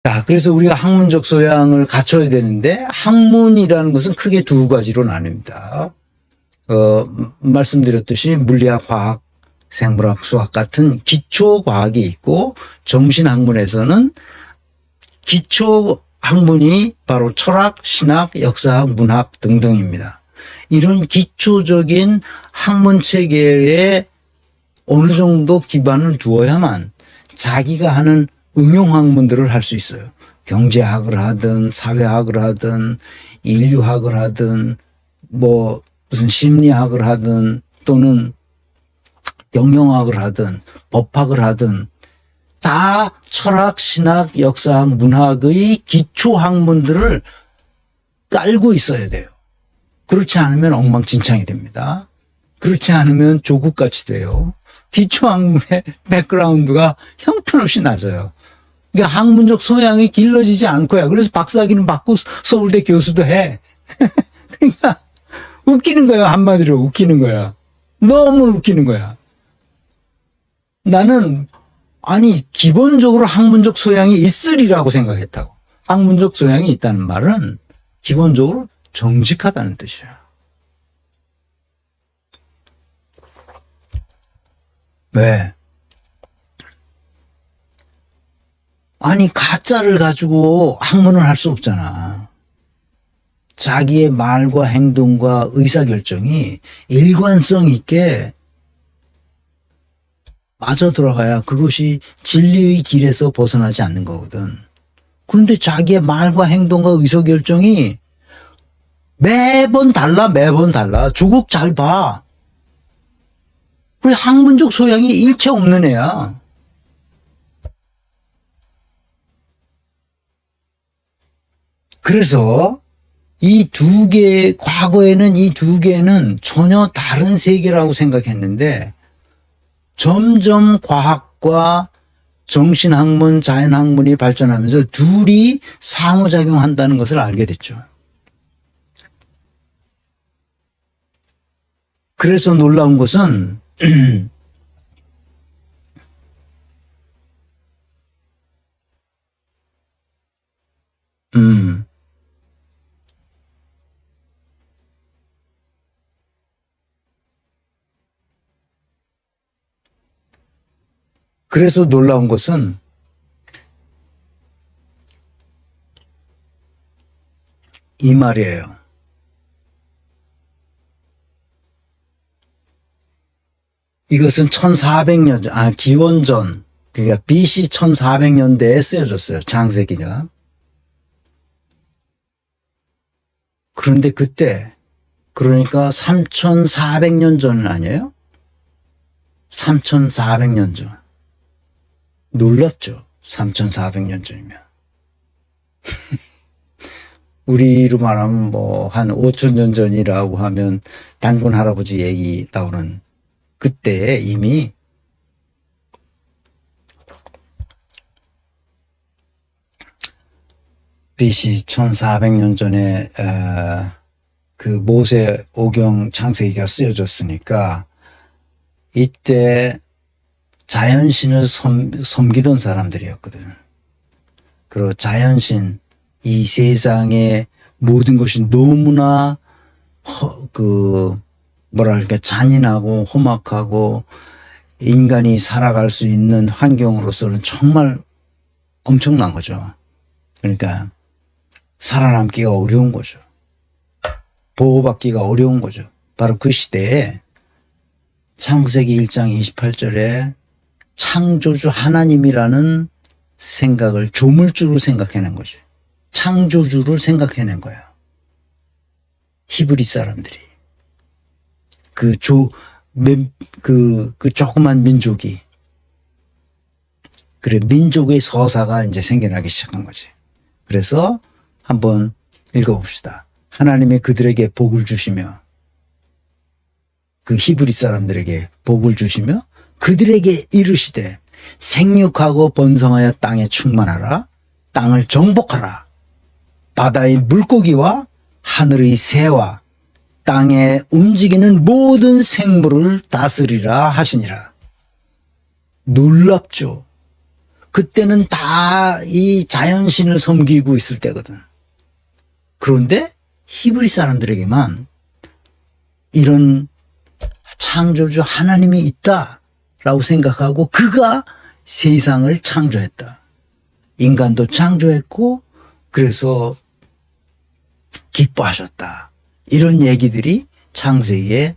자, 그래서 우리가 학문적 소양을 갖춰야 되는데 학문이라는 것은 크게 두 가지로 나뉩니다. 말씀드렸듯이 물리학, 화학, 생물학, 수학 같은 기초 과학이 있고 정신학문에서는 기초 학문이 바로 철학, 신학, 역사학, 문학 등등입니다. 이런 기초적인 학문 체계에 어느 정도 기반을 두어야만 자기가 하는 응용 학문들을 할 수 있어요. 경제학을 하든 사회학을 하든 인류학을 하든 뭐 무슨 심리학을 하든 또는 경영학을 하든 법학을 하든 다 철학, 신학, 역사학, 문학의 기초 학문들을 깔고 있어야 돼요. 그렇지 않으면 엉망진창이 됩니다. 그렇지 않으면 조국같이 돼요. 기초 학문의 백그라운드가 형편없이 낮아요. 그러니까 학문적 소양이 길러지지 않고요. 그래서 박사학위는 받고 서울대 교수도 해. 그러니까 웃기는 거야. 한마디로 웃기는 거야. 너무 웃기는 거야. 나는 아니 기본적으로 학문적 소양이 있으리라고 생각했다고. 학문적 소양이 있다는 말은 기본적으로 정직하다는 뜻이야. 왜? 아니 가짜를 가지고 학문을 할 수 없잖아. 자기의 말과 행동과 의사결정이 일관성 있게 맞아 들어가야 그것이 진리의 길에서 벗어나지 않는 거거든. 그런데 자기의 말과 행동과 의사결정이 매번 달라. 조국 잘 봐. 그래서 학문적 소양이 일체 없는 애야. 그래서 이 두 개, 과거에는 이 두 개는 전혀 다른 세계라고 생각했는데 점점 과학과 정신학문, 자연학문이 발전하면서 둘이 상호작용한다는 것을 알게 됐죠. 그래서 놀라운 것은 그래서 놀라운 것은 이 말이에요. 이것은 1400년 전, 기원전, 그러니까 BC 1400년대에 쓰여졌어요. 창세기가. 그런데 그때, 그러니까 3400년 전 아니에요? 3400년 전. 놀랍죠? 3400년 전이면. 우리로 말하면 뭐 한 5000년 전이라고 하면 단군 할아버지 얘기 나오는 그때에 이미 BC 1400년 전에 그 모세 오경 창세기가 쓰여졌으니까 이때 자연신을 섬기던 사람들이었거든. 그리고 자연신, 이 세상의 모든 것이 너무나 뭐랄까 잔인하고 험악하고 인간이 살아갈 수 있는 환경으로서는 정말 엄청난 거죠. 그러니까 살아남기가 어려운 거죠. 보호받기가 어려운 거죠. 바로 그 시대에 창세기 1장 28절에 창조주 하나님이라는 생각을 조물주로 생각해낸 거죠. 창조주를 생각해낸 거야. 히브리 사람들이. 그 조그만 민족이. 그래, 민족의 서사가 이제 생겨나기 시작한 거지. 그래서 한번 읽어봅시다. 하나님이 그들에게 복을 주시며, 그 히브리 사람들에게 복을 주시며, 그들에게 이르시되, 생육하고 번성하여 땅에 충만하라, 땅을 정복하라, 바다의 물고기와 하늘의 새와 땅에 움직이는 모든 생물을 다스리라 하시니라. 놀랍죠. 그때는 다 이 자연신을 섬기고 있을 때거든. 그런데 히브리 사람들에게만 이런 창조주 하나님이 있다라고 생각하고 그가 세상을 창조했다. 인간도 창조했고 그래서 기뻐하셨다. 이런 얘기들이 창세기에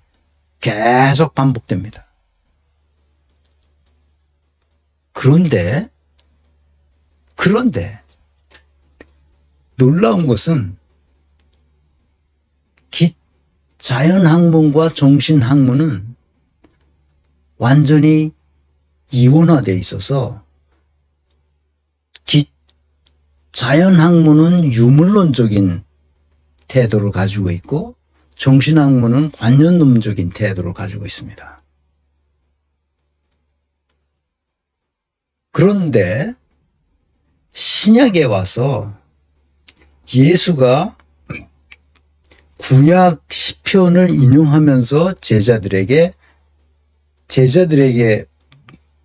계속 반복됩니다. 그런데 놀라운 것은 자연학문과 정신학문은 완전히 이원화되어 있어서 자연학문은 유물론적인 태도를 가지고 있고 정신학문은 관념론적인 태도를 가지고 있습니다. 그런데 신약에 와서 예수가 구약 시편을 인용하면서 제자들에게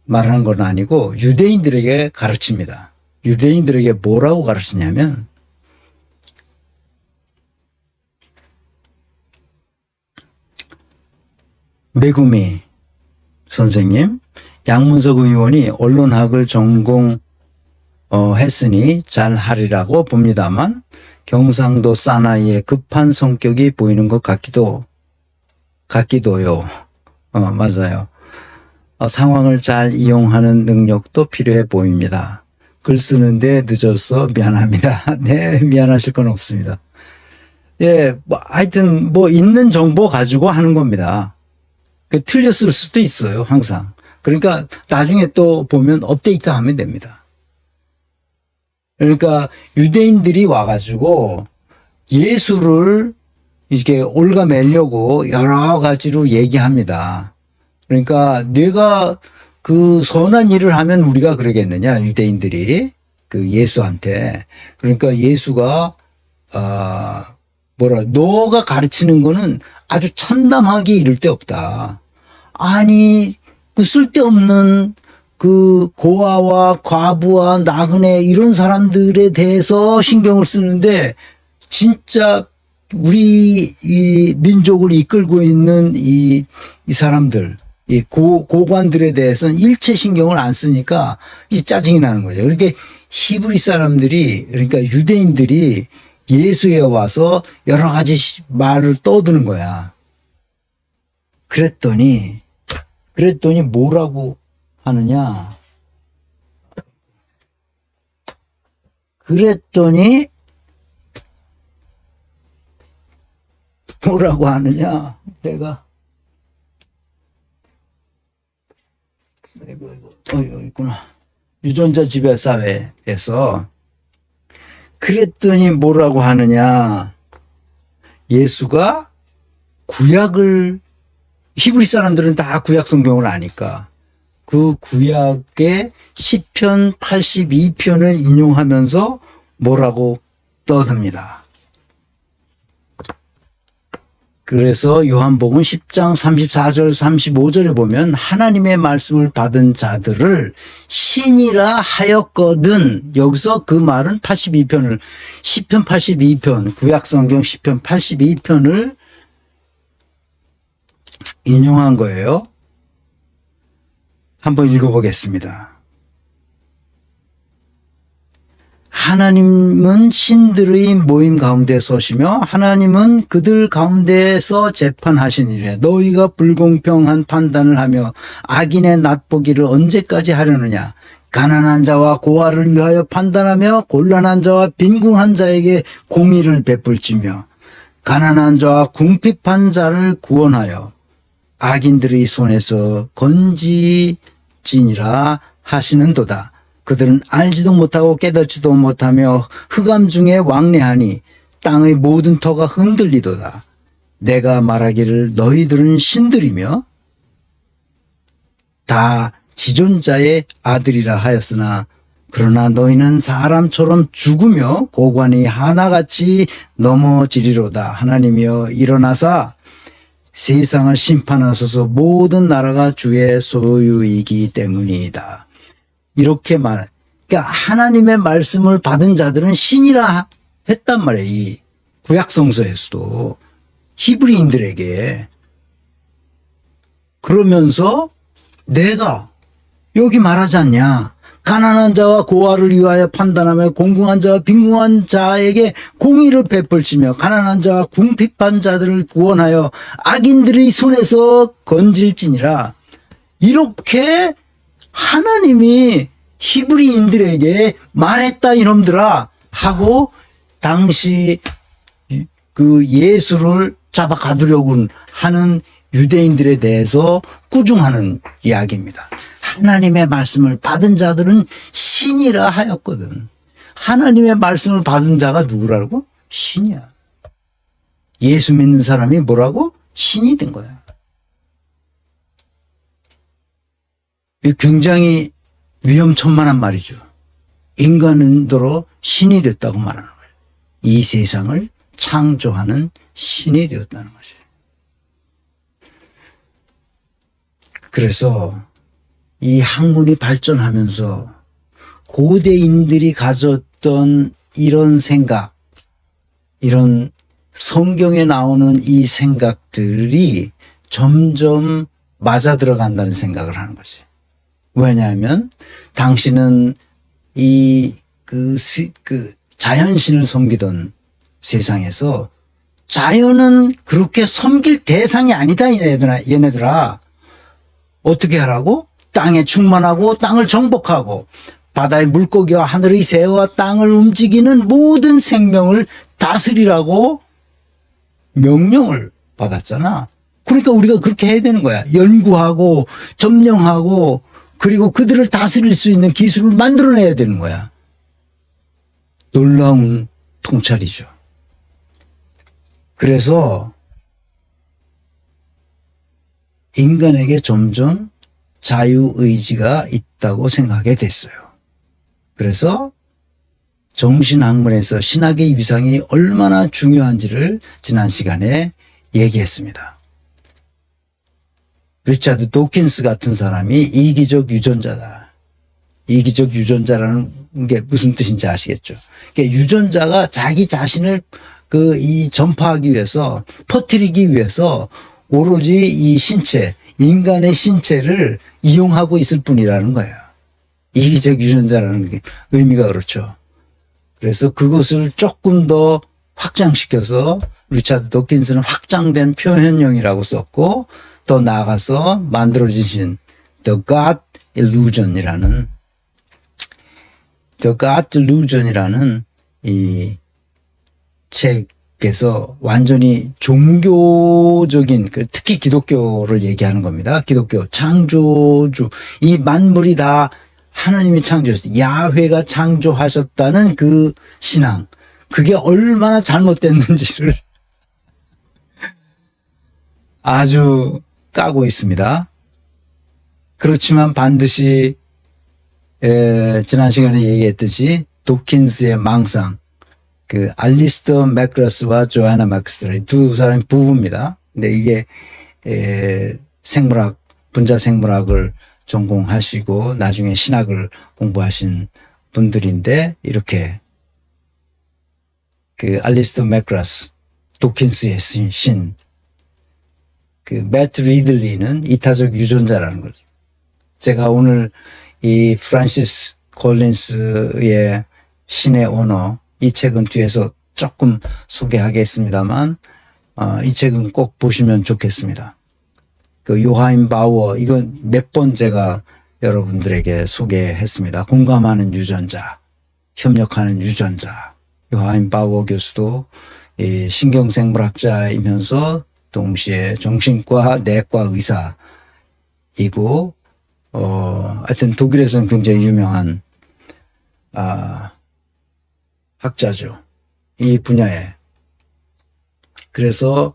말하는 건 아니고 유대인들에게 가르칩니다. 유대인들에게 뭐라고 가르치냐면 메구미 선생님, 양문석 의원이 언론학을 전공했으니 잘하리라고 봅니다만 경상도 사나이의 급한 성격이 보이는 것 같기도요. 맞아요. 상황을 잘 이용하는 능력도 필요해 보입니다. 글 쓰는데 늦어서 미안합니다. 네, 미안하실 건 없습니다. 예, 하여튼 있는 정보 가지고 하는 겁니다. 틀렸을 수도 있어요, 항상. 그러니까 나중에 또 보면 업데이트 하면 됩니다. 그러니까 유대인들이 와가지고 예수를 이렇게 올가매려고 여러 가지로 얘기합니다. 그러니까 내가 그 선한 일을 하면 우리가 그러겠느냐, 유대인들이 그 예수한테. 그러니까 예수가 너가 가르치는 거는 아주 참담하기 이를 데 없다. 아니 그 쓸데없는 그 고아와 과부와 나그네 이런 사람들에 대해서 신경을 쓰는데 진짜 우리 이 민족을 이끌고 있는 이 사람들, 이 고관들에 대해서는 일체 신경을 안 쓰니까 이 짜증이 나는 거죠. 그러니까 히브리 사람들이, 그러니까 유대인들이 예수에 와서 여러 가지 말을 떠드는 거야. 그랬더니 뭐라고 하느냐? 내가 여기 있구나. 유전자 지배 사회에서 그랬더니 뭐라고 하느냐? 예수가 구약을, 히브리 사람들은 다 구약 성경을 아니까 그 구약의 시편 82편을 인용하면서 뭐라고 떠듭니다. 그래서 요한복음 10장 34절 35절에 보면 하나님의 말씀을 받은 자들을 신이라 하였거든. 여기서 그 말은 82편을, 시편 82편, 구약성경 시편 82편을 인용한 거예요. 한번 읽어보겠습니다. 하나님은 신들의 모임 가운데 서시며 하나님은 그들 가운데서 재판하시니라. 너희가 불공평한 판단을 하며 악인의 낫보기를 언제까지 하려느냐. 가난한 자와 고아를 위하여 판단하며 곤란한 자와 빈궁한 자에게 공의를 베풀지며 가난한 자와 궁핍한 자를 구원하여 악인들의 손에서 건지지니라 하시는도다. 그들은 알지도 못하고 깨닫지도 못하며 흑암 중에 왕래하니 땅의 모든 터가 흔들리도다. 내가 말하기를 너희들은 신들이며 다 지존자의 아들이라 하였으나 그러나 너희는 사람처럼 죽으며 고관이 하나같이 넘어지리로다. 하나님이여 일어나사 세상을 심판하소서. 모든 나라가 주의 소유이기 때문이다. 이렇게 그러니까 하나님의 말씀을 받은 자들은 신이라 했단 말이에요. 이 구약성서에서도 히브리인들에게. 그러면서 내가 여기 말하지 않냐. 가난한 자와 고아를 위하여 판단하며 공공한 자와 빈궁한 자에게 공의를 베풀치며 가난한 자와 궁핍한 자들을 구원하여 악인들의 손에서 건질지니라. 이렇게 하나님이 히브리인들에게 말했다 이놈들아 하고 당시 그 예수를 잡아 가두려고 하는 유대인들에 대해서 꾸중하는 이야기입니다. 하나님의 말씀을 받은 자들은 신이라 하였거든. 하나님의 말씀을 받은 자가 누구라고? 신이야. 예수 믿는 사람이 뭐라고? 신이 된 거야. 굉장히 위험천만한 말이죠. 인간으로 신이 됐다고 말하는 거예요. 이 세상을 창조하는 신이 되었다는 것이에요. 그래서 이 학문이 발전하면서 고대인들이 가졌던 이런 생각, 이런 성경에 나오는 이 생각들이 점점 맞아 들어간다는 생각을 하는 거지. 왜냐하면 당신은 자연신을 섬기던 세상에서 자연은 그렇게 섬길 대상이 아니다, 얘네들아. 어떻게 하라고? 땅에 충만하고 땅을 정복하고 바다의 물고기와 하늘의 새와 땅을 움직이는 모든 생명을 다스리라고 명령을 받았잖아. 그러니까 우리가 그렇게 해야 되는 거야. 연구하고 점령하고 그리고 그들을 다스릴 수 있는 기술을 만들어내야 되는 거야. 놀라운 통찰이죠. 그래서 인간에게 점점 자유의지가 있다고 생각하게 됐어요. 그래서 정신학문에서 신학의 위상이 얼마나 중요한지를 지난 시간에 얘기했습니다. 리차드 도킨스 같은 사람이 이기적 유전자다. 이기적 유전자라는 게 무슨 뜻인지 아시겠죠? 그러니까 유전자가 자기 자신을 전파하기 위해서, 퍼뜨리기 위해서 오로지 이 신체, 인간의 신체를 이용하고 있을 뿐이라는 거예요. 이기적 유전자라는 게 의미가 그렇죠. 그래서 그것을 조금 더 확장시켜서 리차드 도킨스는 확장된 표현형이라고 썼고, 더 나아가서 만들어지신 The God Illusion이라는 이 책에서 완전히 종교적인, 특히 기독교를 얘기하는 겁니다. 기독교 창조주, 이 만물이 다 하나님이 창조하셨어요. 야훼가 창조하셨다는 그 신앙, 그게 얼마나 잘못됐는지를 아주 까고 있습니다. 그렇지만 반드시 지난 시간에 얘기했듯이 도킨스의 망상, 알리스터 매크러스와 조아나 매크러스 두 사람이 부부입니다. 근데 이게 생물학, 분자생물학을 전공하시고 나중에 신학을 공부하신 분들인데, 이렇게 알리스터 매크러스, 도킨스의 신, 매트 리들리는 이타적 유전자라는 거죠. 제가 오늘 이 프란시스 콜린스의 신의 언어, 이 책은 뒤에서 조금 소개하겠습니다만, 이 책은 꼭 보시면 좋겠습니다. 요하임 바우어, 이건 몇 번 제가 여러분들에게 소개했습니다. 공감하는 유전자, 협력하는 유전자. 요하임 바우어 교수도 신경생물학자이면서 동시에 정신과 내과 의사이고, 하여튼 독일에서는 굉장히 유명한 학자죠. 이 분야에. 그래서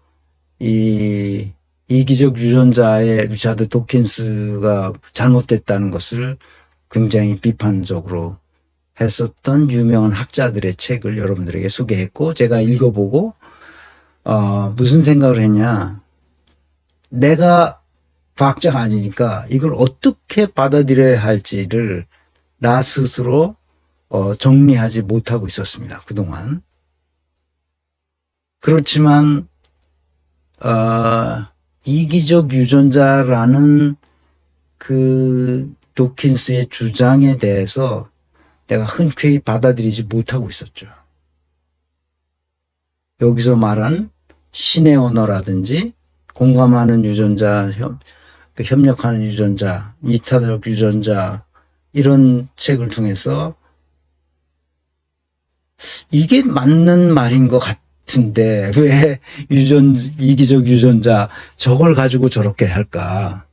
이 이기적 유전자의 리차드 도킨스가 잘못됐다는 것을 굉장히 비판적으로 했었던 유명한 학자들의 책을 여러분들에게 소개했고, 제가 읽어보고 무슨 생각을 했냐. 내가 과학자가 아니니까 이걸 어떻게 받아들여야 할지를 나 스스로 정리하지 못하고 있었습니다. 그동안. 그렇지만 이기적 유전자라는 그 도킨스의 주장에 대해서 내가 흔쾌히 받아들이지 못하고 있었죠. 여기서 말한 신의 언어라든지 공감하는 유전자, 협력하는 유전자, 이타적 유전자 이런 책을 통해서 이게 맞는 말인 것 같은데 왜 이기적 유전자 저걸 가지고 저렇게 할까?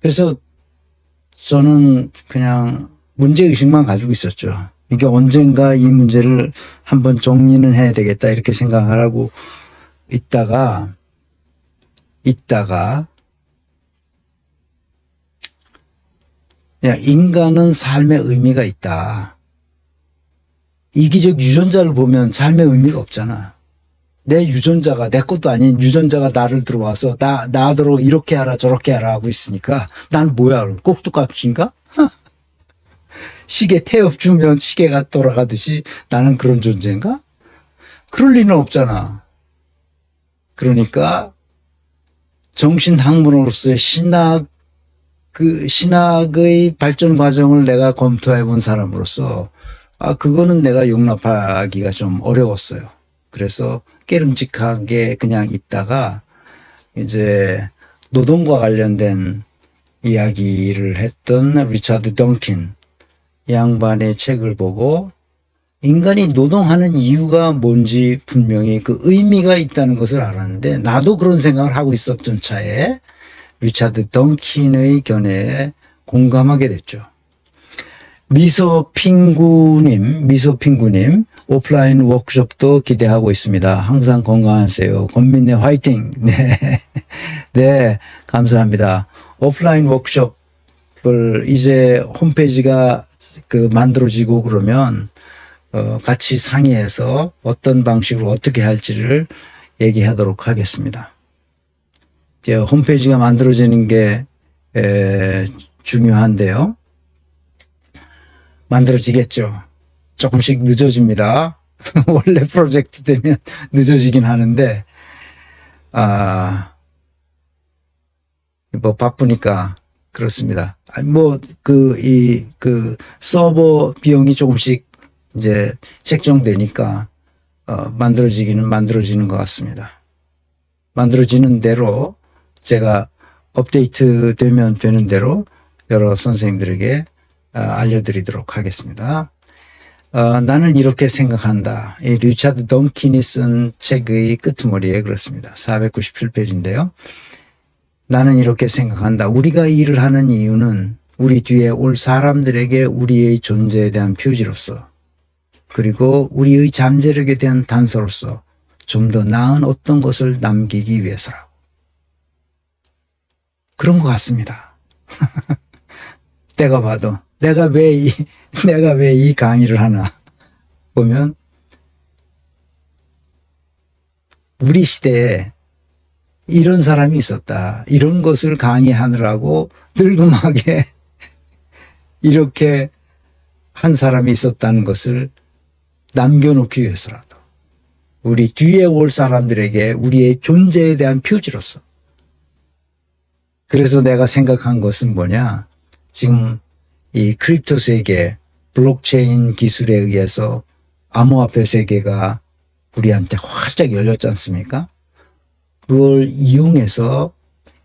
그래서 저는 그냥 문제의식만 가지고 있었죠. 이게 언젠가 이 문제를 한번 정리는 해야 되겠다 이렇게 생각을 하고 있다가 그냥 인간은 삶의 의미가 있다. 이기적 유전자를 보면 삶의 의미가 없잖아. 내 유전자가 내 것도 아닌 유전자가 나를 들어와서 나더러 이렇게 하라 저렇게 하라 하고 있으니까 난 뭐야 꼭두각시인가? 시계 태엽 주면 시계가 돌아가듯이 나는 그런 존재인가? 그럴 리는 없잖아. 그러니까 정신학문으로서의 신학의 발전 과정을 내가 검토해 본 사람으로서 그거는 내가 용납하기가 좀 어려웠어요. 그래서 깨름직하게 그냥 있다가 이제 노동과 관련된 이야기를 했던 리차드 덩킨 이 양반의 책을 보고 인간이 노동하는 이유가 뭔지 분명히 그 의미가 있다는 것을 알았는데 나도 그런 생각을 하고 있었던 차에 리차드 덩킨의 견해에 공감하게 됐죠. 미소핑구님 오프라인 워크숍도 기대하고 있습니다. 항상 건강하세요. 권민네 화이팅. 네, 감사합니다. 오프라인 워크숍을 이제 홈페이지가 만들어지고 그러면 같이 상의해서 어떤 방식으로 어떻게 할지를 얘기하도록 하겠습니다. 이제 홈페이지가 만들어지는 게 중요한데요. 만들어지겠죠. 조금씩 늦어집니다. 원래 프로젝트 되면 늦어지긴 하는데 뭐 바쁘니까 그렇습니다. 서버 비용이 조금씩 이제 책정되니까 만들어지기는 만들어지는 것 같습니다. 만들어지는 대로 제가 업데이트 되면 되는 대로 여러 선생님들에게 알려드리도록 하겠습니다. 나는 이렇게 생각한다. 이 리차드 덩킨이 쓴 책의 끄트머리에 그렇습니다. 497페이지인데요. 나는 이렇게 생각한다. 우리가 일을 하는 이유는 우리 뒤에 올 사람들에게 우리의 존재에 대한 표지로서 그리고 우리의 잠재력에 대한 단서로서 좀 더 나은 어떤 것을 남기기 위해서라고. 그런 것 같습니다. 내가 봐도 내가 왜 이 강의를 하나 보면 우리 시대에 이런 사람이 있었다. 이런 것을 강의하느라고 늙음하게 이렇게 한 사람이 있었다는 것을 남겨놓기 위해서라도 우리 뒤에 올 사람들에게 우리의 존재에 대한 표지로서. 그래서 내가 생각한 것은 뭐냐. 지금 이 크립토 세계, 블록체인 기술에 의해서 암호화폐 세계가 우리한테 활짝 열렸지 않습니까? 그걸 이용해서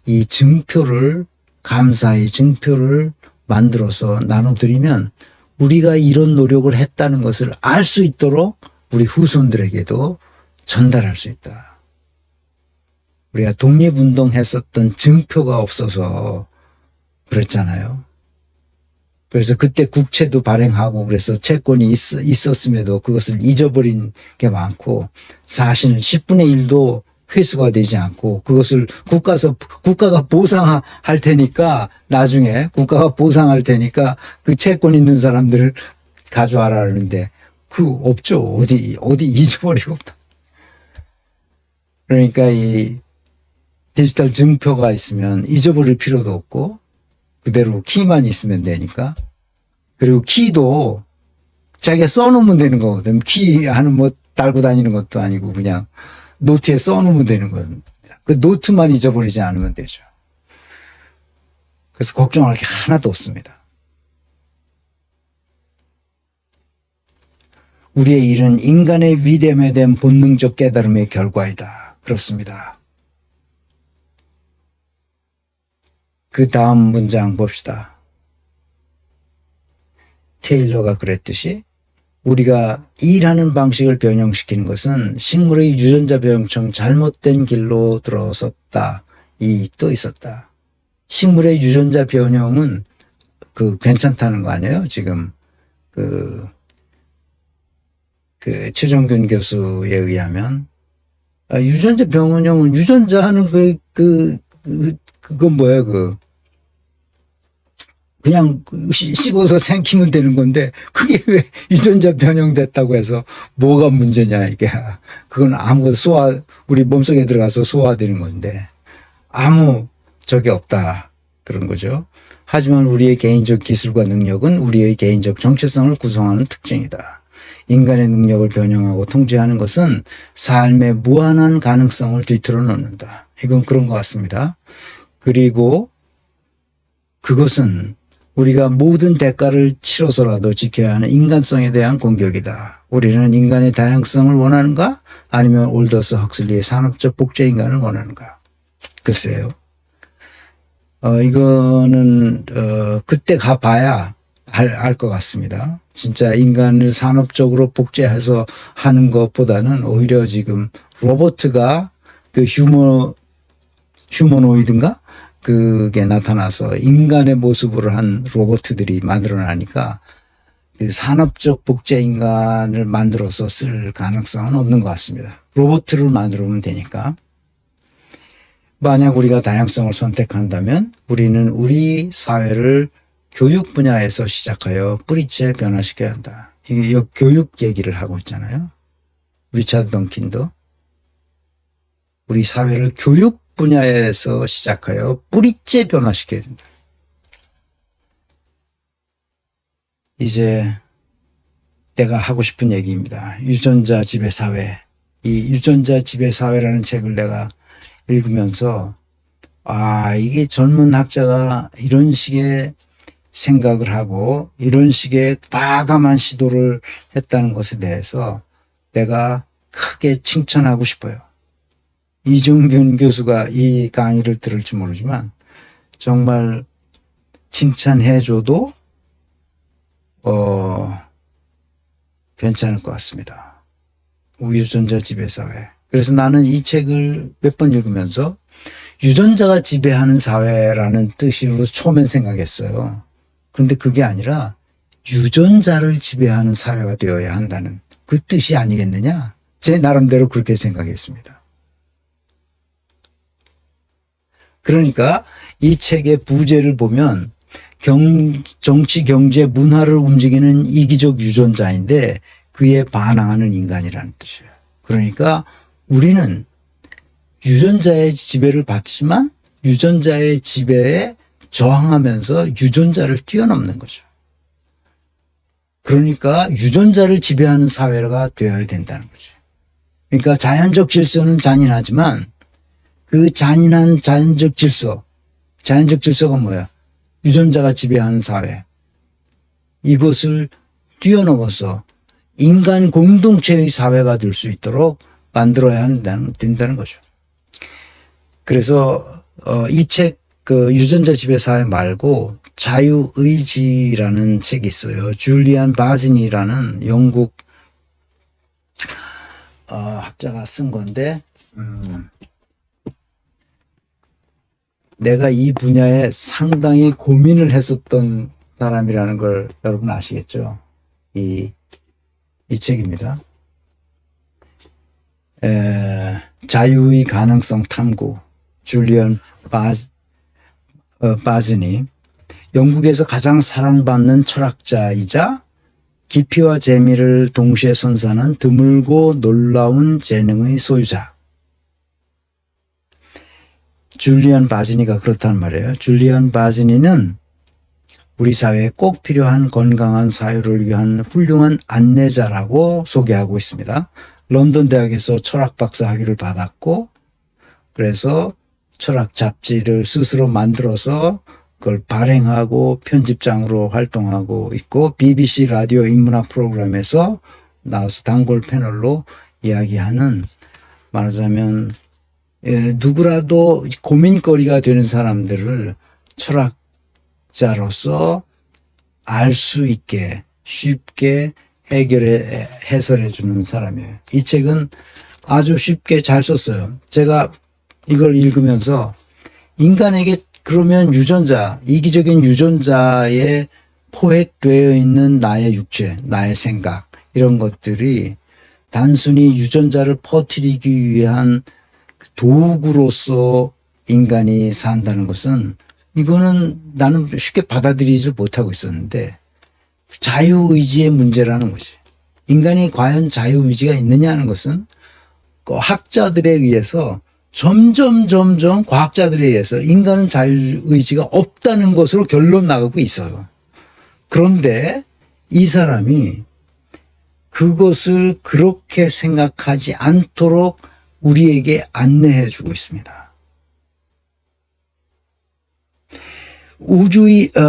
이 증표를 감사의 증표를 만들어서 나눠드리면 우리가 이런 노력을 했다는 것을 알 수 있도록 우리 후손들에게도 전달할 수 있다. 우리가 독립운동 했었던 증표가 없어서 그랬잖아요. 그래서 그때 국채도 발행하고 그래서 채권이 있었음에도 그것을 잊어버린 게 많고 사실 10분의 1도 회수가 되지 않고 그것을 국가가 보상할 테니까 나중에 국가가 보상할 테니까 그 채권 있는 사람들을 가져와라 하는데 없죠. 어디 잊어버리고 없다. 그러니까 이 디지털 증표가 있으면 잊어버릴 필요도 없고 그대로 키만 있으면 되니까 그리고 키도 자기가 써놓으면 되는 거거든. 키 하는 뭐 달고 다니는 것도 아니고 그냥 노트에 써놓으면 되는 거예요. 그 노트만 잊어버리지 않으면 되죠. 그래서 걱정할 게 하나도 없습니다. 우리의 일은 인간의 위대함에 대한 본능적 깨달음의 결과이다. 그렇습니다. 그 다음 문장 봅시다. 테일러가 그랬듯이 우리가 일하는 방식을 변형시키는 것은 식물의 유전자 변형처럼 잘못된 길로 들어섰다. 이익도 있었다. 식물의 유전자 변형은 괜찮다는 거 아니에요? 지금 최정균 교수에 의하면 유전자 변형은 유전자는 그건 뭐야 그냥 씹어서 생기면 되는 건데 그게 왜 유전자 변형됐다고 해서 뭐가 문제냐 이게. 그건 아무것도 우리 몸속에 들어가서 소화되는 건데 아무 적이 없다 그런 거죠. 하지만 우리의 개인적 기술과 능력은 우리의 개인적 정체성을 구성하는 특징이다. 인간의 능력을 변형하고 통제하는 것은 삶의 무한한 가능성을 뒤틀어 놓는다. 이건 그런 것 같습니다. 그리고 그것은 우리가 모든 대가를 치러서라도 지켜야 하는 인간성에 대한 공격이다. 우리는 인간의 다양성을 원하는가? 아니면 올더스 헉슬리의 산업적 복제 인간을 원하는가? 글쎄요. 이거는 그때 가봐야 알 것 같습니다. 진짜 인간을 산업적으로 복제해서 하는 것보다는 오히려 지금 로봇가 휴머노이드인가? 그게 나타나서 인간의 모습으로 한 로봇들이 만들어나니까 그 산업적 복제 인간을 만들어서 쓸 가능성은 없는 것 같습니다. 로봇을 만들면 되니까. 만약 우리가 다양성을 선택한다면 우리는 우리 사회를 교육 분야에서 시작하여 뿌리째 변화시켜야 한다. 이게 교육 얘기를 하고 있잖아요. 리차드 던킨도. 우리 사회를 교육 분야에서 시작하여 뿌리째 변화시켜야 된다. 이제 내가 하고 싶은 얘기입니다. 유전자 지배 사회. 이 유전자 지배 사회라는 책을 내가 읽으면서 이게 젊은 학자가 이런 식의 생각을 하고 이런 식의 과감한 시도를 했다는 것에 대해서 내가 크게 칭찬하고 싶어요. 이종균 교수가 이 강의를 들을지 모르지만 정말 칭찬해줘도 괜찮을 것 같습니다. 유전자 지배사회. 그래서 나는 이 책을 몇 번 읽으면서 유전자가 지배하는 사회라는 뜻으로 처음엔 생각했어요. 그런데 그게 아니라 유전자를 지배하는 사회가 되어야 한다는 그 뜻이 아니겠느냐? 제 나름대로 그렇게 생각했습니다. 그러니까 이 책의 부제를 보면 정치, 경제, 문화를 움직이는 이기적 유전자인데 그에 반항하는 인간이라는 뜻이에요. 그러니까 우리는 유전자의 지배를 받지만 유전자의 지배에 저항하면서 유전자를 뛰어넘는 거죠. 그러니까 유전자를 지배하는 사회가 되어야 된다는 거죠. 그러니까 자연적 질서는 잔인하지만 그 잔인한 자연적 질서가 뭐야? 유전자가 지배하는 사회. 이것을 뛰어넘어서 인간 공동체의 사회가 될 수 있도록 만들어야 된다는 거죠. 그래서 이 책 유전자 지배 사회 말고 자유의지라는 책이 있어요. 줄리안 바지니라는 영국 학자가 쓴 건데 내가 이 분야에 상당히 고민을 했었던 사람이라는 걸 여러분 아시겠죠? 이 책입니다. 자유의 가능성 탐구, 줄리안 바즈니. 영국에서 가장 사랑받는 철학자이자 깊이와 재미를 동시에 선사하는 드물고 놀라운 재능의 소유자. 줄리안 바지니가 그렇단 말이에요. 줄리안 바지니는 우리 사회에 꼭 필요한 건강한 사회를 위한 훌륭한 안내자라고 소개하고 있습니다. 런던 대학에서 철학 박사 학위를 받았고, 그래서 철학 잡지를 스스로 만들어서 그걸 발행하고 편집장으로 활동하고 있고, BBC 라디오 인문학 프로그램에서 나와서 단골 패널로 이야기하는, 말하자면 누구라도 고민거리가 되는 사람들을 철학자로서 알 수 있게 쉽게 해설해 주는 사람이에요. 이 책은 아주 쉽게 잘 썼어요. 제가 이걸 읽으면서 인간에게 그러면 유전자, 이기적인 유전자에 포획되어 있는 나의 육체, 나의 생각, 이런 것들이 단순히 유전자를 퍼뜨리기 위한 도구로서 인간이 산다는 것은, 이거는 나는 쉽게 받아들이지 못하고 있었는데, 자유의지의 문제라는 거지. 인간이 과연 자유의지가 있느냐는 것은 그 학자들에 의해서 점점 과학자들에 의해서 인간은 자유의지가 없다는 것으로 결론 나가고 있어요. 그런데 이 사람이 그것을 그렇게 생각하지 않도록 우리에게 안내해 주고 있습니다.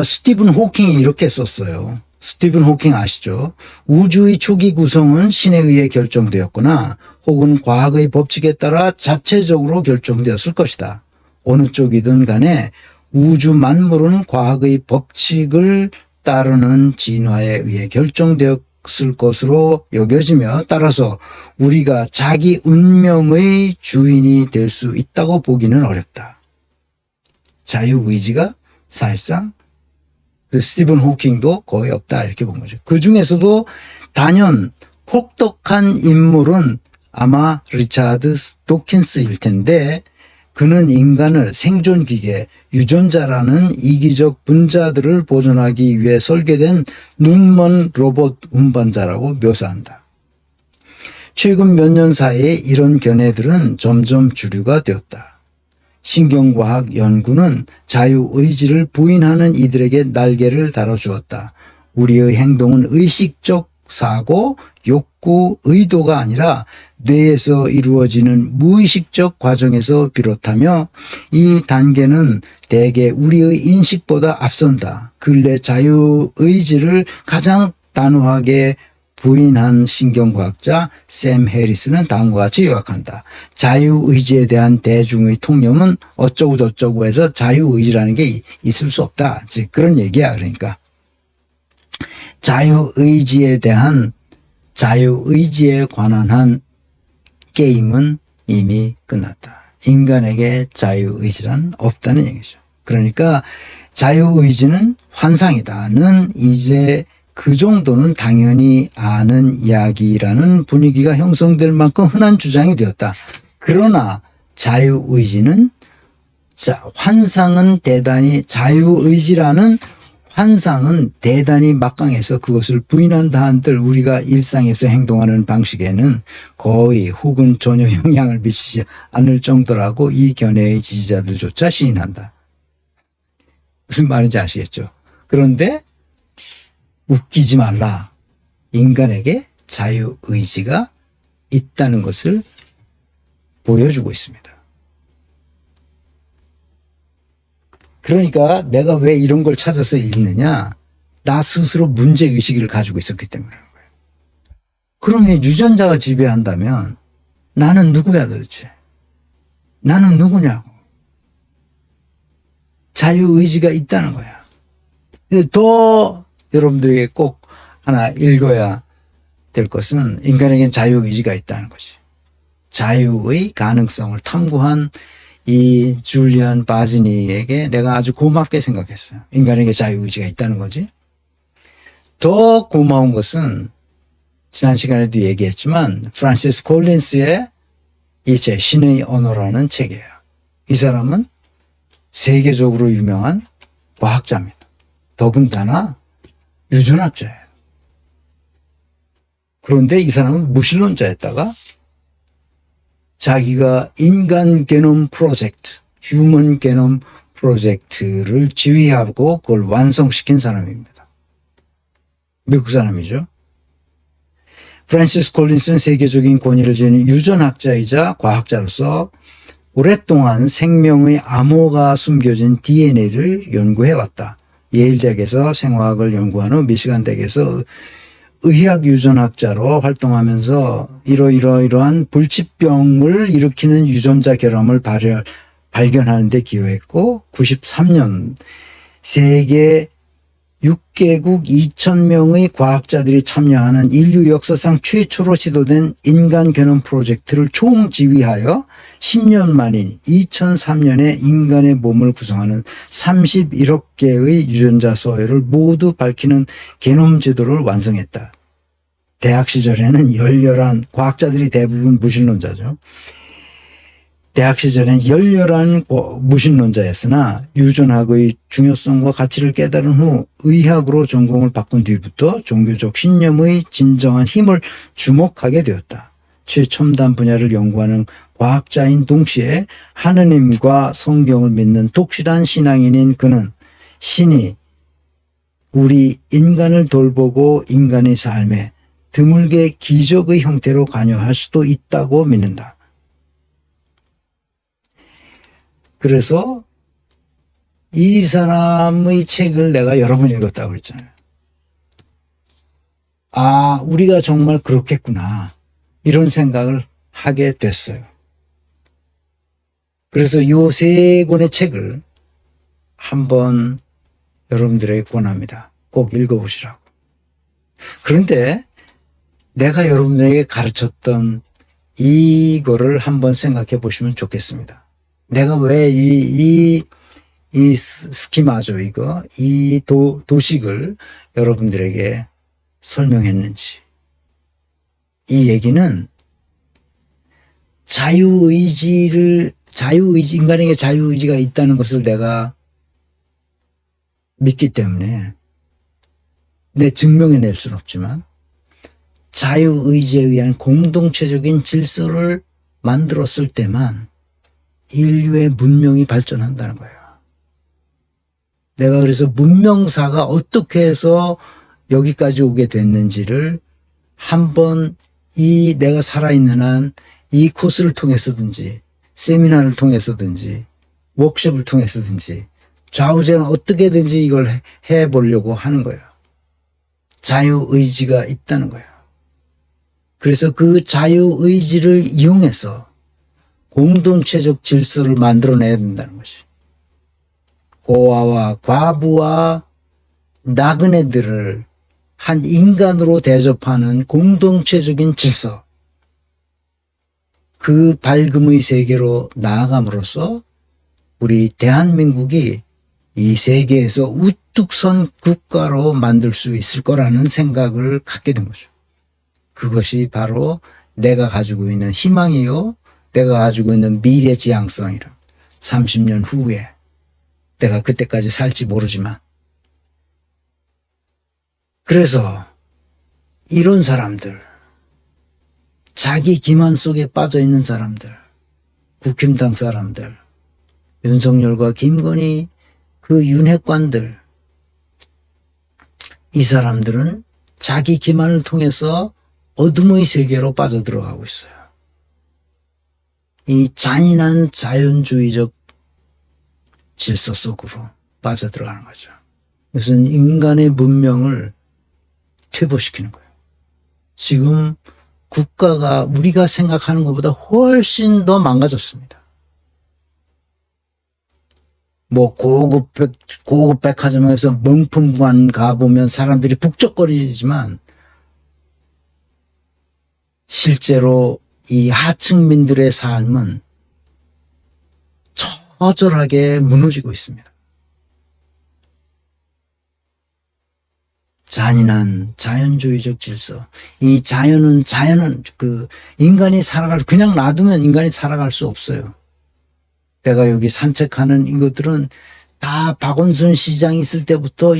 스티븐 호킹이 이렇게 썼어요. 스티븐 호킹 아시죠? 우주의 초기 구성은 신에 의해 결정되었거나 혹은 과학의 법칙에 따라 자체적으로 결정되었을 것이다. 어느 쪽이든 간에 우주 만물은 과학의 법칙을 따르는 진화에 의해 결정되었을 것으로 여겨지며, 따라서 우리가 자기 운명의 주인이 될 수 있다고 보기는 어렵다. 자유의지가 사실상 그 스티븐 호킹도 거의 없다, 이렇게 본 거죠. 그 중에서도 단연 혹독한 인물은 아마 리차드 도킨스일 텐데, 그는 인간을 생존기계, 유전자라는 이기적 분자들을 보존하기 위해 설계된 눈먼 로봇 운반자라고 묘사한다. 최근 몇 년 사이에 이런 견해들은 점점 주류가 되었다. 신경과학 연구는 자유의지를 부인하는 이들에게 날개를 달아주었다. 우리의 행동은 의식적 사고, 욕구, 의도가 아니라 뇌에서 이루어지는 무의식적 과정에서 비롯하며, 이 단계는 대개 우리의 인식보다 앞선다. 근래 자유의지를 가장 단호하게 부인한 신경과학자 샘 해리스는 다음과 같이 요약한다. 자유의지에 대한 대중의 통념은 어쩌고 저쩌고 해서 자유의지라는 게 있을 수 없다. 즉 그런 얘기야. 그러니까 자유의지에 관한 한 게임은 이미 끝났다. 인간에게 자유의지란 없다는 얘기죠. 그러니까 자유의지는 환상이다는 이제 그 정도는 당연히 아는 이야기라는 분위기가 형성될 만큼 흔한 주장이 되었다. 그러나 자유의지는, 자유의지라는 환상은 대단히 막강해서 그것을 부인한다 한들 우리가 일상에서 행동하는 방식에는 거의 혹은 전혀 영향을 미치지 않을 정도라고 이 견해의 지지자들조차 시인한다. 무슨 말인지 아시겠죠? 그런데 웃기지 말라. 인간에게 자유의지가 있다는 것을 보여주고 있습니다. 그러니까 내가 왜 이런 걸 찾아서 읽느냐? 나 스스로 문제의식을 가지고 있었기 때문에 그런 거예요. 그러면 유전자가 지배한다면 나는 누구야 도대체? 나는 누구냐고. 자유의지가 있다는 거야. 더 여러분들에게 꼭 하나 읽어야 될 것은, 인간에겐 자유의지가 있다는 거지. 자유의 가능성을 탐구한 이 줄리안 바지니에게 내가 아주 고맙게 생각했어요. 인간에게 자유의지가 있다는 거지. 더 고마운 것은 지난 시간에도 얘기했지만 프란시스 콜린스의 이 책 신의 언어라는 책이에요. 이 사람은 세계적으로 유명한 과학자입니다. 더군다나 유전학자예요. 그런데 이 사람은 무신론자였다가 자기가 인간 게놈 프로젝트, 휴먼 게놈 프로젝트를 지휘하고 그걸 완성시킨 사람입니다. 미국 사람이죠. 프랜시스 콜린스는 세계적인 권위를 지닌 유전학자이자 과학자로서 오랫동안 생명의 암호가 숨겨진 DNA를 연구해왔다. 예일대학에서 생화학을 연구한 후 미시간 대학에서 의학 유전학자로 활동하면서 이러한 불치병을 일으키는 유전자 결함을 발견하는 데 기여했고 93년 세계 6개국 2,000명의 과학자들이 참여하는 인류 역사상 최초로 시도된 인간 게놈 프로젝트를 총지휘하여 10년 만인 2003년에 인간의 몸을 구성하는 31억 개의 유전자 서열을 모두 밝히는 게놈 제도를 완성했다. 대학 시절에는 열렬한 과학자들이 대부분 무신론자죠. 대학 시절엔 열렬한 무신론자였으나 유전학의 중요성과 가치를 깨달은 후 의학으로 전공을 바꾼 뒤부터 종교적 신념의 진정한 힘을 주목하게 되었다. 최첨단 분야를 연구하는 과학자인 동시에 하느님과 성경을 믿는 독실한 신앙인인 그는 신이 우리 인간을 돌보고 인간의 삶에 드물게 기적의 형태로 관여할 수도 있다고 믿는다. 그래서 이 사람의 책을 내가 여러 번 읽었다고 그랬잖아요. 아, 우리가 정말 그렇겠구나. 이런 생각을 하게 됐어요. 그래서 이 세 권의 책을 한번 여러분들에게 권합니다. 꼭 읽어보시라고. 그런데 내가 여러분들에게 가르쳤던 이거를 한번 생각해 보시면 좋겠습니다. 내가 왜 이 스키마죠, 이 도식을 여러분들에게 설명했는지. 이 얘기는 인간에게 자유의지가 있다는 것을 내가 믿기 때문에 증명해낼 수는 없지만 자유의지에 의한 공동체적인 질서를 만들었을 때만 인류의 문명이 발전한다는 거예요. 내가 그래서 문명사가 어떻게 해서 여기까지 오게 됐는지를 한번 내가 살아있는 한 이 코스를 통해서든지 세미나를 통해서든지 워크숍을 통해서든지 좌우제는 어떻게든지 이걸 해보려고 하는 거예요. 자유의지가 있다는 거예요. 그래서 그 자유의지를 이용해서 공동체적 질서를 만들어내야 된다는 것이. 고아와 과부와 나그네들을 한 인간으로 대접하는 공동체적인 질서. 그 밝음의 세계로 나아감으로써 우리 대한민국이 이 세계에서 우뚝 선 국가로 만들 수 있을 거라는 생각을 갖게 된 거죠. 그것이 바로 내가 가지고 있는 희망이요. 내가 가지고 있는 미래 지향성이라. 30년 후에 내가 그때까지 살지 모르지만. 그래서 이런 사람들, 자기 기만 속에 빠져 있는 사람들, 국힘당 사람들, 윤석열과 김건희 그 윤핵관들, 이 사람들은 자기 기만을 통해서 어둠의 세계로 빠져들어가고 있어요. 이 잔인한 자연주의적 질서 속으로 빠져들어가는 거죠. 이것은 인간의 문명을 퇴보시키는 거예요. 지금 국가가 우리가 생각하는 것보다 훨씬 더 망가졌습니다. 고급 백화점에서 명품관 가보면 사람들이 북적거리지만 실제로 이 하층민들의 삶은 처절하게 무너지고 있습니다. 잔인한 자연주의적 질서. 이 자연은 인간이 그냥 놔두면 인간이 살아갈 수 없어요. 내가 여기 산책하는 이것들은 다 박원순 시장이 있을 때부터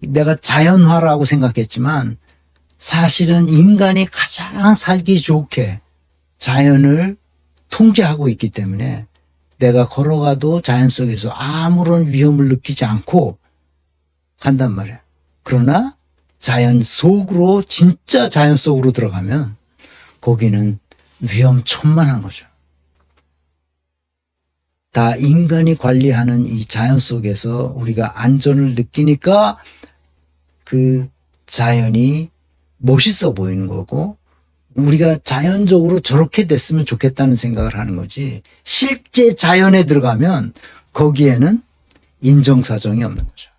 내가 자연화라고 생각했지만 사실은 인간이 가장 살기 좋게 자연을 통제하고 있기 때문에 내가 걸어가도 자연 속에서 아무런 위험을 느끼지 않고 간단 말이야. 그러나 자연 속으로, 진짜 자연 속으로 들어가면 거기는 위험천만한 거죠. 다 인간이 관리하는 이 자연 속에서 우리가 안전을 느끼니까 그 자연이 멋있어 보이는 거고, 우리가 자연적으로 저렇게 됐으면 좋겠다는 생각을 하는 거지, 실제 자연에 들어가면 거기에는 인정사정이 없는 거죠.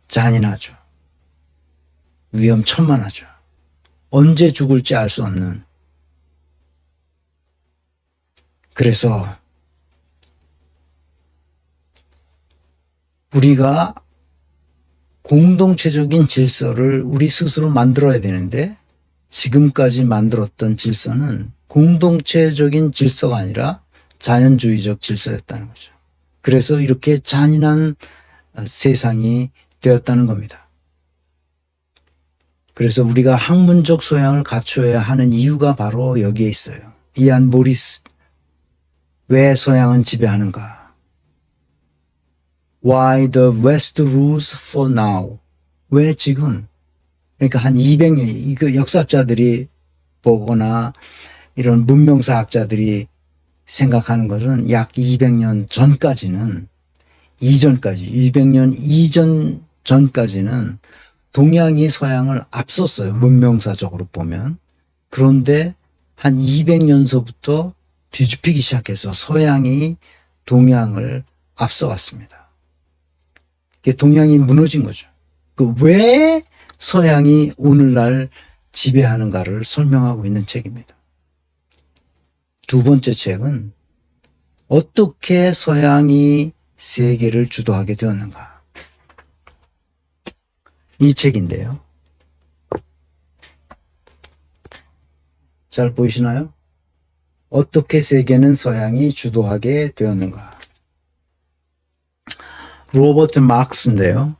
잔인하죠. 위험천만하죠. 언제 죽을지 알 수 없는. 그래서 우리가 공동체적인 질서를 우리 스스로 만들어야 되는데, 지금까지 만들었던 질서는 공동체적인 질서가 아니라 자연주의적 질서였다는 거죠. 그래서 이렇게 잔인한 세상이 되었다는 겁니다. 그래서 우리가 학문적 소양을 갖추어야 하는 이유가 바로 여기에 있어요. 이안 모리스, 왜 소양은 지배하는가? Why the West rules for now? 왜 지금? 그러니까 한 200년, 이거 역사학자들이 보거나 이런 문명사학자들이 생각하는 것은 약 200년 전까지는, 200년 이전 전까지는 동양이 서양을 앞섰어요. 문명사적으로 보면. 그런데 한 200년서부터 뒤집히기 시작해서 서양이 동양을 앞서갔습니다. 동양이 무너진 거죠. 왜 서양이 오늘날 지배하는가를 설명하고 있는 책입니다. 두 번째 책은 어떻게 서양이 세계를 주도하게 되었는가. 이 책인데요. 잘 보이시나요? 어떻게 세계는 서양이 주도하게 되었는가. 로버트 마크스인데요.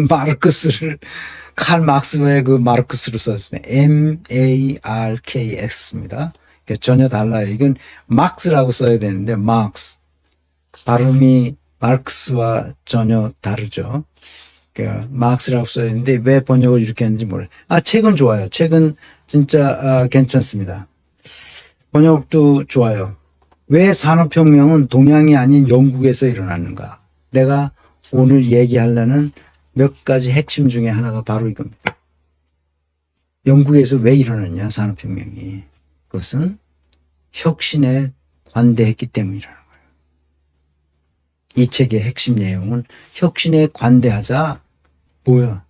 마르크스를, 칼 막스의 그 마르크스를 썼습니다. M-A-R-K-X입니다. 전혀 달라요. 이건 막스라고 써야 되는데, 막스. 발음이 마르크스와 전혀 다르죠. 막스라고 써야 되는데, 왜 번역을 이렇게 했는지 몰라요. 책은 좋아요. 책은 진짜 괜찮습니다. 번역도 좋아요. 왜 산업혁명은 동양이 아닌 영국에서 일어났는가. 내가 오늘 얘기하려는 몇 가지 핵심 중에 하나가 바로 이겁니다. 영국에서 왜 일어났냐, 산업혁명이. 그것은 혁신에 관대했기 때문이라는 거예요. 이 책의 핵심 내용은 혁신에 관대하자. 뭐야?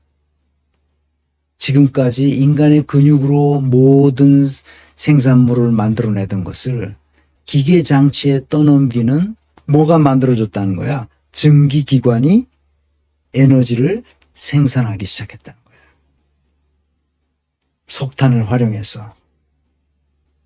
지금까지 인간의 근육으로 모든 생산물을 만들어내던 것을 기계장치에 떠넘기는, 뭐가 만들어졌다는 거야? 증기기관이 에너지를 생산하기 시작했다는 거예요. 석탄을 활용해서.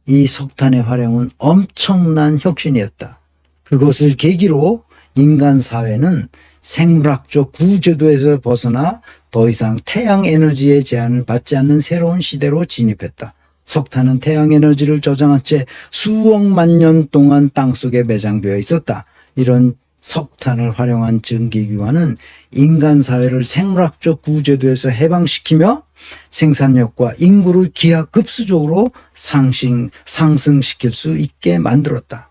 이 석탄의 활용은 엄청난 혁신이었다. 그것을 계기로 인간 사회는 생물학적 구제도에서 벗어나 더 이상 태양 에너지의 제한을 받지 않는 새로운 시대로 진입했다. 석탄은 태양 에너지를 저장한 채 수억만 년 동안 땅속에 매장되어 있었다. 이런 석탄을 활용한 증기기관은 인간 사회를 생물학적 구제도에서 해방시키며 생산력과 인구를 기하급수적으로 상승시킬 수 있게 만들었다.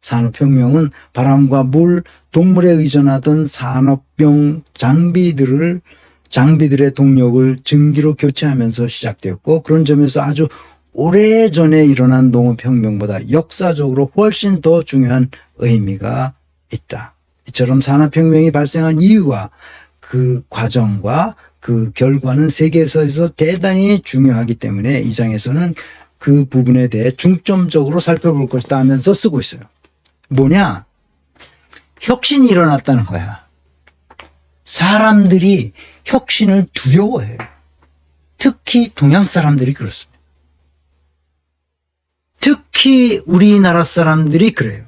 산업혁명은 바람과 물, 동물에 의존하던 산업용 장비들의 동력을 증기로 교체하면서 시작되었고, 그런 점에서 아주 오래전에 일어난 농업혁명보다 역사적으로 훨씬 더 중요한 의미가 있다. 이처럼 산업혁명이 발생한 이유와 그 과정과 그 결과는 세계에서 대단히 중요하기 때문에 이 장에서는 그 부분에 대해 중점적으로 살펴볼 것이다 하면서 쓰고 있어요. 뭐냐? 혁신이 일어났다는 거야. 사람들이 혁신을 두려워해요. 특히 동양 사람들이 그렇습니다. 특히 우리나라 사람들이 그래요.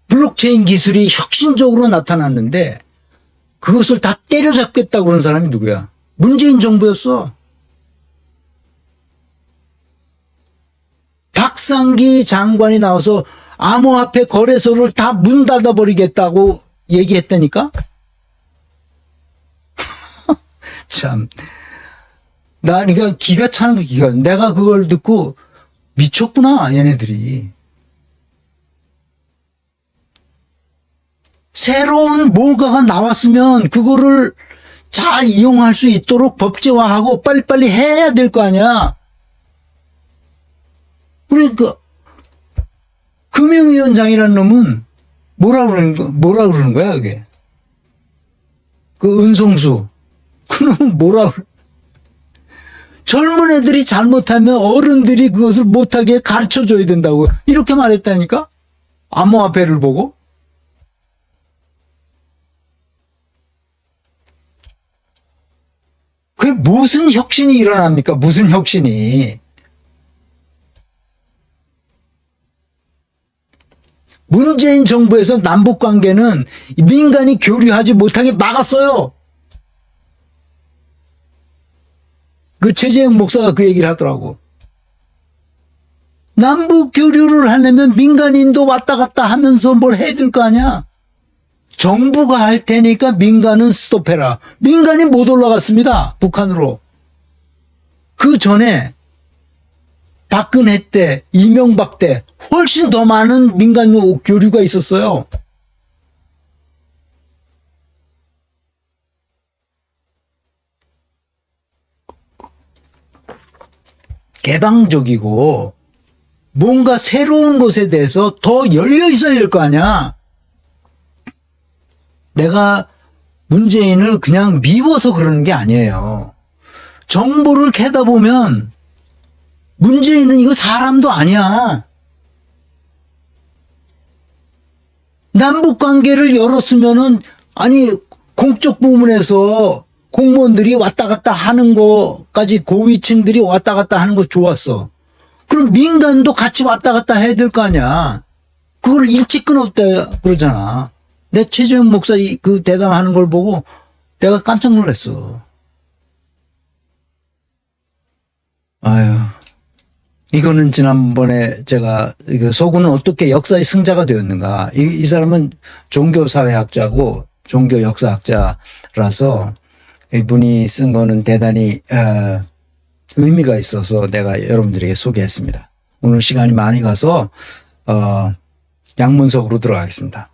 블록체인 기술이 혁신적으로 나타났는데 그것을 다 때려잡겠다고 그런 사람이 누구야? 문재인 정부였어. 박상기 장관이 나와서 암호화폐 거래소를 다 문 닫아버리겠다고 얘기했다니까? 참. 나, 그러니까 기가 차는 거 기가. 내가 그걸 듣고 미쳤구나, 얘네들이. 새로운 뭐가가 나왔으면 그거를 잘 이용할 수 있도록 법제화하고 빨리빨리 해야 될 거 아니야. 그러니까 금융위원장이라는 놈은 뭐라 그러는 거야, 그게? 그 은송수. 그 놈은 뭐라 그래? 젊은 애들이 잘못하면 어른들이 그것을 못하게 가르쳐 줘야 된다고. 이렇게 말했다니까? 암호화폐를 보고. 그게 무슨 혁신이 일어납니까? 무슨 혁신이. 문재인 정부에서 남북관계는 민간이 교류하지 못하게 막았어요. 그 최재형 목사가 그 얘기를 하더라고. 남북 교류를 하려면 민간인도 왔다 갔다 하면서 뭘 해야 될 거 아니야. 정부가 할 테니까 민간은 스톱해라. 민간이 못 올라갔습니다. 북한으로. 그 전에 박근혜 때, 이명박 때 훨씬 더 많은 민간 교류가 있었어요. 개방적이고 뭔가 새로운 것에 대해서 더 열려 있어야 될 거 아니야. 내가 문재인을 그냥 미워서 그러는 게 아니에요. 정보를 캐다 보면 문재인은 이거 사람도 아니야. 남북 관계를 열었으면은 아니 공적 부문에서 공무원들이 왔다 갔다 하는 거까지 고위층들이 왔다 갔다 하는 거 좋았어. 그럼 민간도 같이 왔다 갔다 해야 될 거 아니야. 그걸 일찍 끊었다 그러잖아. 내 최재형 목사 그 대담하는 걸 보고 내가 깜짝 놀랐어. 아유, 이거는 지난번에 제가 서구는 어떻게 역사의 승자가 되었는가. 이 사람은 종교사회학자고 종교 역사학자라서 이분이 쓴 거는 대단히 의미가 있어서 내가 여러분들에게 소개했습니다. 오늘 시간이 많이 가서 양문석으로 들어가겠습니다.